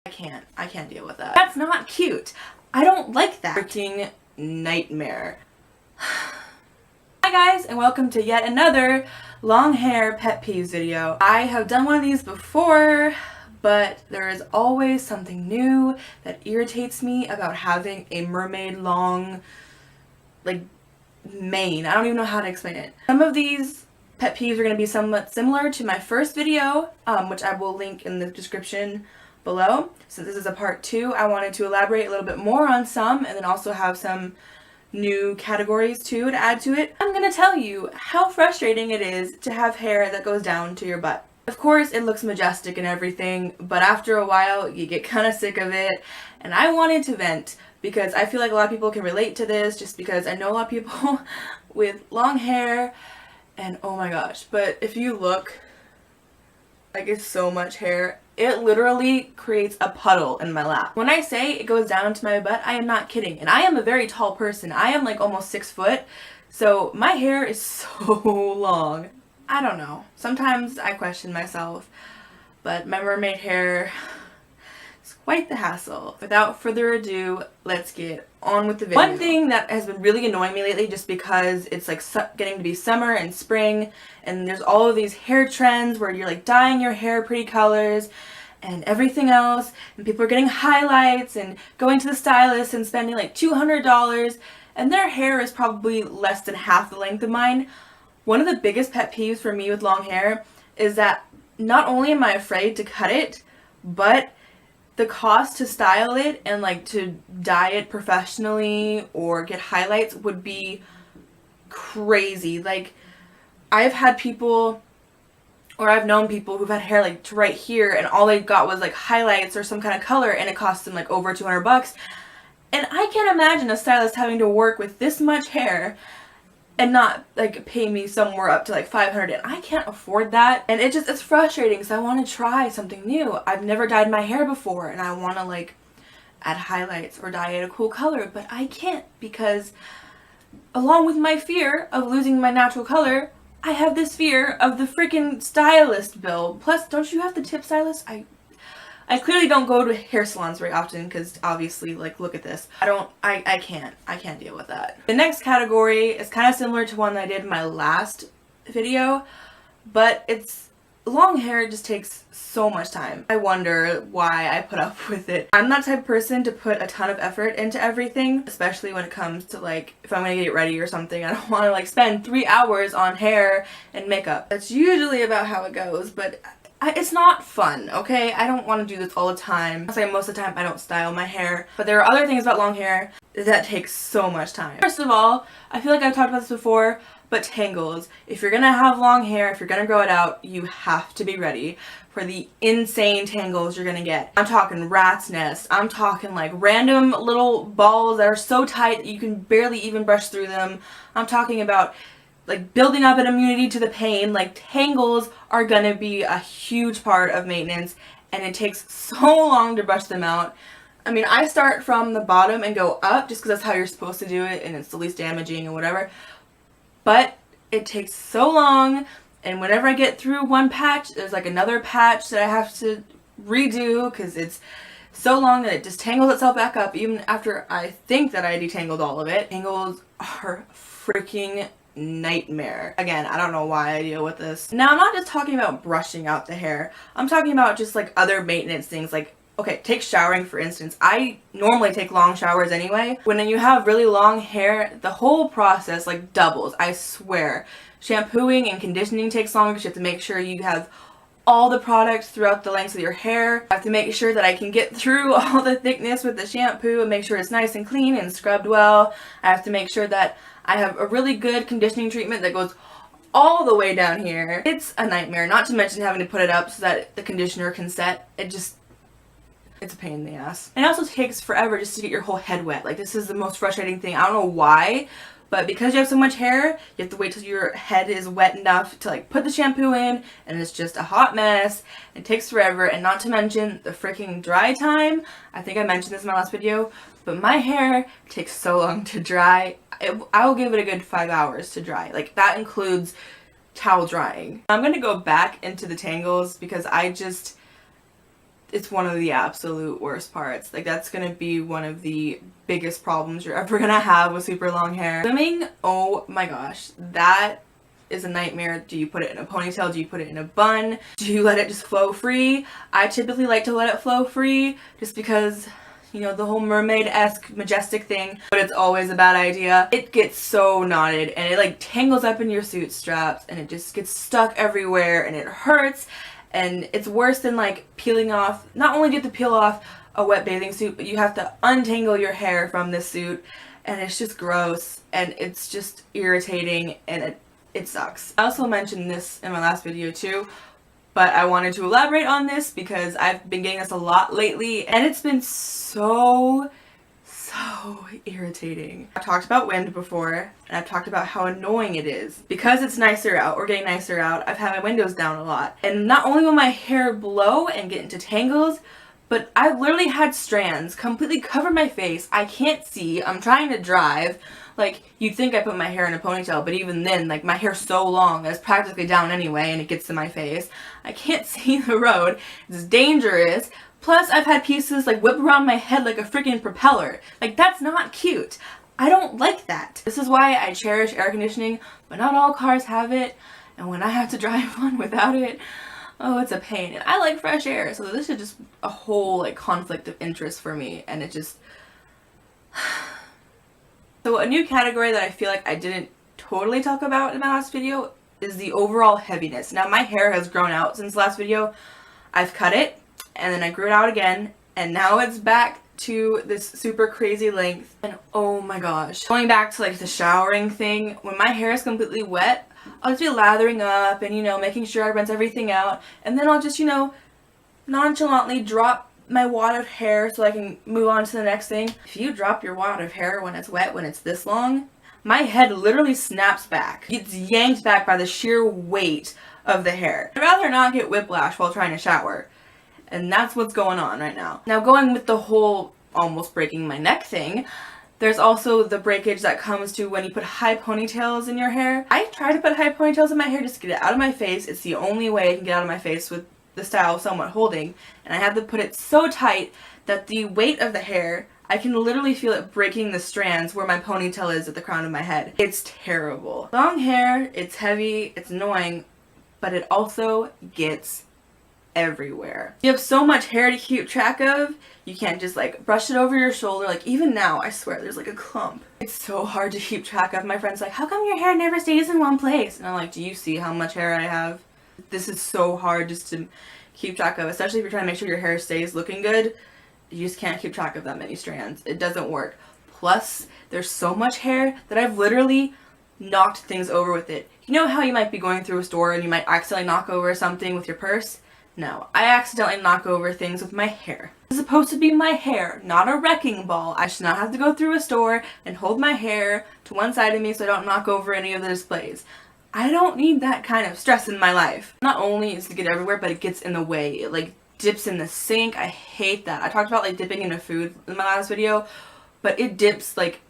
I can't deal with that. That's not cute. I don't like that. Freaking nightmare. Hi guys, and welcome to yet another long hair pet peeves video. I have done one of these before, but there is always something new that irritates me about having a mermaid long, like, mane. I don't even know how to explain it. Some of these pet peeves are going to be somewhat similar to my first video, which I will link in the description below. Since this is a part 2, I wanted to elaborate a little bit more on some and then also have some new categories too to add to it. I'm gonna tell you how frustrating it is to have hair that goes down to your butt. Of course it looks majestic and everything, but after a while you get kind of sick of it, and I wanted to vent because I feel like a lot of people can relate to this just because I know a lot of people with long hair, and oh my gosh, but if you look, like, it's so much hair. It literally creates a puddle in my lap. When I say it goes down to my butt, I am not kidding. And I am a very tall person. I am like almost 6 foot. So my hair is so long. I don't know. Sometimes I question myself. But my mermaid hair is quite the hassle. Without further ado, let's get on with the video. One thing that has been really annoying me lately, just because it's like getting to be summer and spring, and there's all of these hair trends where you're like dyeing your hair pretty colors and everything else, and people are getting highlights and going to the stylist and spending like $200, and their hair is probably less than half the length of mine. One of the biggest pet peeves for me with long hair is that not only am I afraid to cut it, but the cost to style it and like to dye it professionally or get highlights would be crazy. Like, I've had people, or I've known people who've had hair like to right here and all they got was like highlights or some kind of color, and it cost them like over $200. And I can't imagine a stylist having to work with this much hair and not like pay me somewhere up to like $500, and I can't afford that. And it's frustrating because I want to try something new. I've never dyed my hair before and I want to like add highlights or dye it a cool color, but I can't because along with my fear of losing my natural color, I have this fear of the freaking stylist bill. Plus, don't you have to tip stylists? I clearly don't go to hair salons very often because obviously, like, look at this. I can't deal with that. The next category is kind of similar to one that I did in my last video, but it's long hair just takes so much time. I wonder why I put up with it. I'm not the type of person to put a ton of effort into everything, especially when it comes to like, if I'm gonna get it ready or something, I don't want to like spend 3 hours on hair and makeup. That's usually about how it goes, but it's not fun, okay? I don't want to do this all the time. I'll say most of the time I don't style my hair, but there are other things about long hair that takes so much time. First of all, I feel like I've talked about this before, but tangles. If you're gonna have long hair, if you're gonna grow it out, you have to be ready for the insane tangles you're gonna get. I'm talking rat's nest. I'm talking like random little balls that are so tight that you can barely even brush through them. I'm talking about like building up an immunity to the pain. Like, tangles are gonna be a huge part of maintenance, and it takes so long to brush them out. I mean, I start from the bottom and go up just because that's how you're supposed to do it and it's the least damaging and whatever. But it takes so long, and whenever I get through one patch, there's like another patch that I have to redo because it's so long that it just tangles itself back up even after I think that I detangled all of it. Tangles are freaking nightmare. Again, I don't know why I deal with this. Now, I'm not just talking about brushing out the hair. I'm talking about just like other maintenance things. Like, okay, take showering for instance. I normally take long showers anyway. When you have really long hair, the whole process like doubles, I swear. Shampooing and conditioning takes longer because you have to make sure you have all the products throughout the length of your hair. I have to make sure that I can get through all the thickness with the shampoo and make sure it's nice and clean and scrubbed well. I have to make sure that I have a really good conditioning treatment that goes all the way down here. It's a nightmare, not to mention having to put it up so that the conditioner can set. It's a pain in the ass. And it also takes forever just to get your whole head wet. Like, this is the most frustrating thing. I don't know why, but because you have so much hair, you have to wait till your head is wet enough to like put the shampoo in, and it's just a hot mess. It takes forever, and not to mention the freaking dry time. I think I mentioned this in my last video, but my hair takes so long to dry. I will give it a good 5 hours to dry. Like, that includes towel drying. I'm gonna go back into the tangles because it's one of the absolute worst parts. Like, that's gonna be one of the biggest problems you're ever gonna have with super long hair. Swimming, oh my gosh, that is a nightmare. Do you put it in a ponytail? Do you put it in a bun? Do you let it just flow free? I typically like to let it flow free just because, you know, the whole mermaid-esque majestic thing, but it's always a bad idea. It gets so knotted and it like tangles up in your suit straps and it just gets stuck everywhere and it hurts, and it's worse than like peeling off. Not only do you have to peel off a wet bathing suit, but you have to untangle your hair from this suit, and it's just gross and it's just irritating and it sucks. I also mentioned this in my last video too, but I wanted to elaborate on this because I've been getting this a lot lately and it's been so irritating. I've talked about wind before, and I've talked about how annoying it is. Because it's nicer out, or getting nicer out, I've had my windows down a lot. And not only will my hair blow and get into tangles, but I've literally had strands completely cover my face. I can't see. I'm trying to drive. Like, you'd think I put my hair in a ponytail, but even then, like, my hair's so long that it's practically down anyway and it gets to my face. I can't see the road. It's dangerous. Plus, I've had pieces, like, whip around my head like a freaking propeller. Like, that's not cute. I don't like that. This is why I cherish air conditioning, but not all cars have it. And when I have to drive one without it, oh, it's a pain. And I like fresh air, so this is just a whole, like, conflict of interest for me. And it just... So a new category that I feel like I didn't totally talk about in my last video is the overall heaviness. Now, my hair has grown out since last video. I've cut it, and then I grew it out again, and now it's back to this super crazy length. And oh my gosh. Going back to like the showering thing, when my hair is completely wet, I'll just be lathering up and, you know, making sure I rinse everything out, and then I'll just, you know, nonchalantly drop my wad of hair so I can move on to the next thing. If you drop your wad of hair when it's wet, when it's this long, my head literally snaps back. It's yanked back by the sheer weight of the hair. I'd rather not get whiplash while trying to shower. And that's what's going on right now. Now, going with the whole almost breaking my neck thing, there's also the breakage that comes to when you put high ponytails in your hair. I try to put high ponytails in my hair just to get it out of my face. It's the only way I can get out of my face with the style somewhat holding, and I have to put it so tight that the weight of the hair, I can literally feel it breaking the strands where my ponytail is at the crown of my head. It's terrible. Long hair, it's heavy, it's annoying, but it also gets everywhere. You have so much hair to keep track of, you can't just like brush it over your shoulder. Like, even now, I swear, there's like a clump. It's so hard to keep track of. My friend's like, how come your hair never stays in one place? And I'm like, do you see how much hair I have? This is so hard just to keep track of, especially if you're trying to make sure your hair stays looking good. You just can't keep track of that many strands. It doesn't work. Plus, there's so much hair that I've literally knocked things over with it. You know how you might be going through a store and you might accidentally knock over something with your purse? No, I accidentally knock over things with my hair. It's supposed to be my hair, not a wrecking ball. I should not have to go through a store and hold my hair to one side of me so I don't knock over any of the displays. I don't need that kind of stress in my life. Not only does it get everywhere, but it gets in the way. It like dips in the sink. I hate that. I talked about like dipping into food in my last video, but it dips like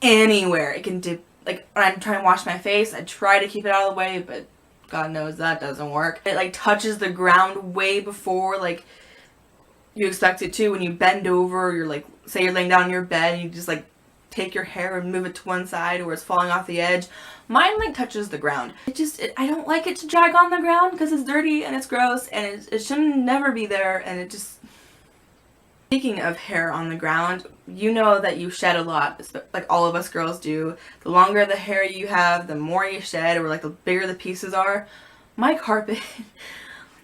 anywhere. It can dip, like when I'm trying to wash my face, I try to keep it out of the way, but God knows that doesn't work. It like touches the ground way before like you expect it to when you bend over, or you're like, say you're laying down on your bed and you just like take your hair and move it to one side or it's falling off the edge. Mine like touches the ground. I don't like it to drag on the ground because it's dirty and it's gross and it shouldn't never be there, and it just... Speaking of hair on the ground, you know that you shed a lot, like all of us girls do. The longer the hair you have, the more you shed, or like the bigger the pieces are. My carpet,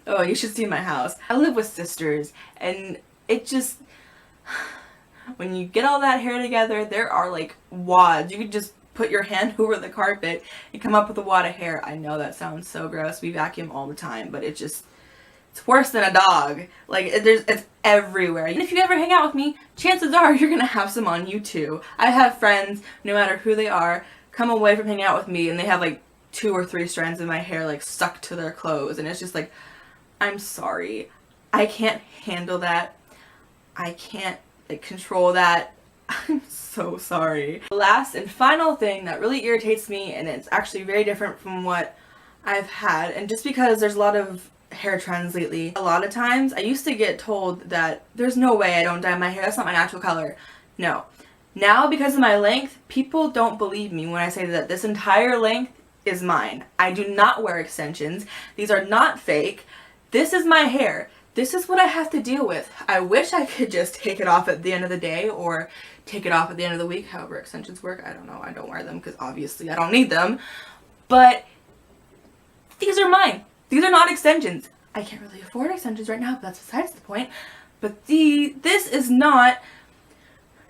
oh, you should see my house. I live with sisters, and it just... When you get all that hair together, there are like wads. You could just put your hand over the carpet and come up with a wad of hair. I know that sounds so gross. We vacuum all the time, but it's worse than a dog. Like, it's everywhere. And if you ever hang out with me, chances are you're gonna have some on you too. I have friends, no matter who they are, come away from hanging out with me and they have like 2 or 3 strands of my hair like stuck to their clothes, and it's just like, I'm sorry. I can't handle that. I can't like control that. I'm so sorry. The last and final thing that really irritates me, and it's actually very different from what I've had, and just because there's a lot of hair trends lately. A lot of times I used to get told that there's no way I don't dye my hair, that's not my natural color. No. Now, because of my length, people don't believe me when I say that this entire length is mine. I do not wear extensions. These are not fake. This is my hair. This is what I have to deal with. I wish I could just take it off at the end of the day or take it off at the end of the week, however extensions work. I don't know. I don't wear them because obviously I don't need them. But these are mine. These are not extensions. I can't really afford extensions right now, but that's besides the point. But this is not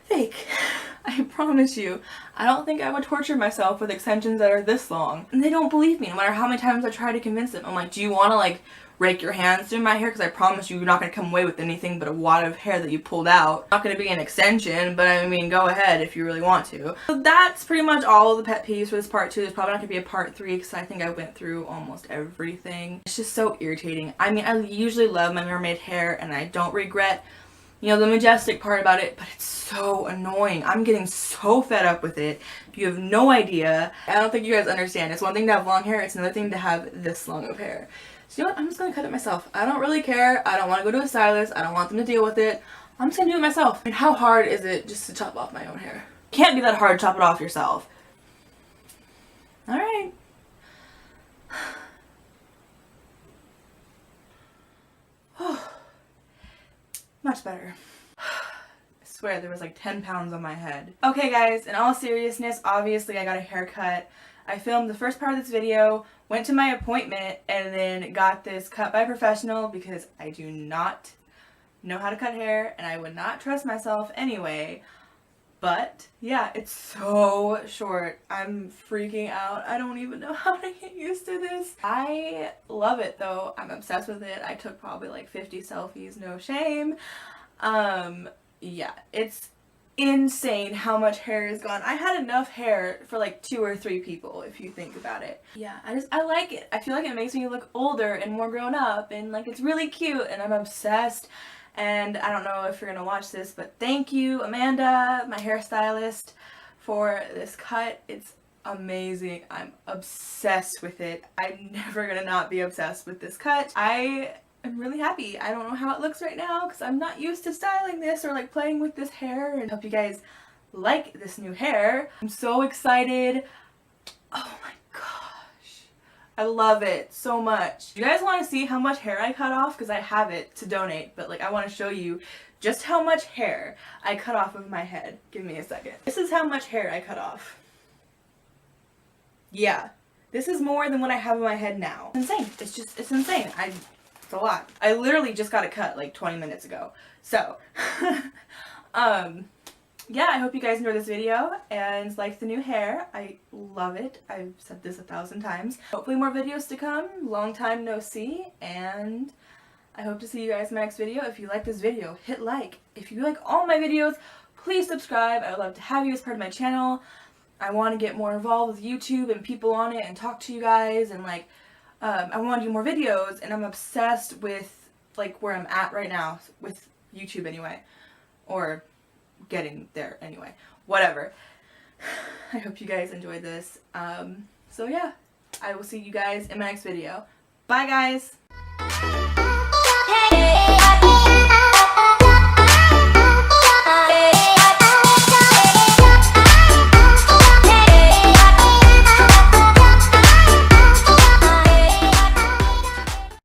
fake. I promise you. I don't think I would torture myself with extensions that are this long. And they don't believe me no matter how many times I try to convince them. I'm like, do you want to like rake your hands through my hair? Because I promise you, you're not going to come away with anything but a wad of hair that you pulled out. Not going to be an extension, but I mean, go ahead if you really want to. So that's pretty much all of the pet peeves for this part 2. There's probably not going to be a part 3 because I think I went through almost everything. It's just so irritating. I mean, I usually love my mermaid hair and I don't regret, you know, the majestic part about it, but it's so annoying. I'm getting so fed up with it. You have no idea. I don't think you guys understand. It's one thing to have long hair, it's another thing to have this long of hair. So you know what? I'm just gonna cut it myself. I don't really care. I don't want to go to a stylist. I don't want them to deal with it. I'm just gonna do it myself. And how hard is it just to chop off my own hair? It can't be that hard to chop it off yourself. Alright. Much better. I swear there was like 10 pounds on my head. Okay guys, in all seriousness, obviously I got a haircut. I filmed the first part of this video, went to my appointment, and then got this cut by a professional because I do not know how to cut hair and I would not trust myself anyway. But yeah, it's so short. I'm freaking out. I don't even know how to get used to this. I love it though. I'm obsessed with it. I took probably like 50 selfies, no shame. Yeah, it's insane how much hair is gone. I had enough hair for like 2 or 3 people if you think about it. Yeah, I like it. I feel like it makes me look older and more grown up and like it's really cute and I'm obsessed. And I don't know if you're gonna watch this, but thank you, Amanda, my hairstylist, for this cut. It's amazing. I'm obsessed with it. I'm never gonna not be obsessed with this cut. I'm really happy. I don't know how it looks right now because I'm not used to styling this or like playing with this hair, and I hope you guys like this new hair. I'm so excited. Oh my gosh. I love it so much. You guys want to see how much hair I cut off? Because I have it to donate, but like I want to show you just how much hair I cut off of my head. Give me a second. This is how much hair I cut off. Yeah. This is more than what I have in my head now. It's insane. It's insane. It's a lot. I literally just got it cut like 20 minutes ago. So, yeah, I hope you guys enjoyed this video and like the new hair. I love it. I've said this 1,000 times. Hopefully more videos to come. Long time no see, and I hope to see you guys in my next video. If you like this video, hit like. If you like all my videos, please subscribe. I would love to have you as part of my channel. I want to get more involved with YouTube and people on it and talk to you guys, and like I want to do more videos, and I'm obsessed with like where I'm at right now with YouTube anyway, or getting there anyway, whatever. I hope you guys enjoyed this. So yeah, I will see you guys in my next video. Bye guys!